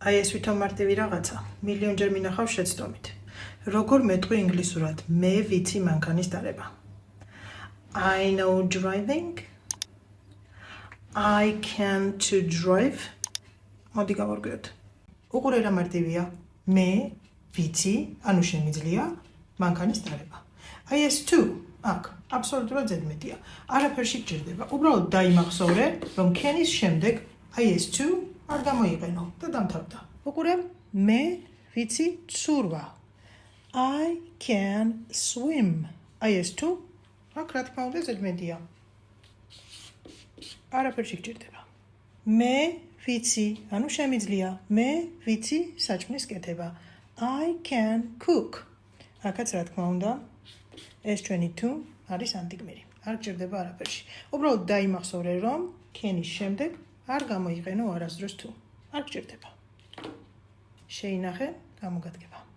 აი ეს ვითომ მარტივი რაღაცა, მილიონჯერ მინახავ შეცდომით. როგორ მეტყვი ინგლისურად მე ვიცი მანქანის დარება. I know driving. I can to drive. მოდი გავარკვიოთ. უყურე რა მარტივია. მე ვიცი, ანუ შემიძლია მანქანის დარება. აი ეს to აქ აბსოლუტურად ზედმეტია. არაფერში გჭირდება. უბრალოდ დაიმახსოვრე, რომ can-ის შემდეგ აი ეს to არ გამოიყენო და დამთავრდა. უყურე, მე ვიცი ცურვა. I can swim. აი ეს to აქ რა თქმა უნდა ზედმეტია. არაფერში გჭირდება. მე ვიცი, ანუ შემიძლია, მე ვიცი საჭმლის კეთება. I can cook. აქაც რა თქმა უნდა ეს ჩვენი to არის ანტიგმირი. არ გჭირდება არაფერში. უბრალოდ დაიმახსოვრე, რომ can-ის შემდეგ არ გამოიყენო არასდროს to. არ გჭირდება. შეინახე, გამოგადგება.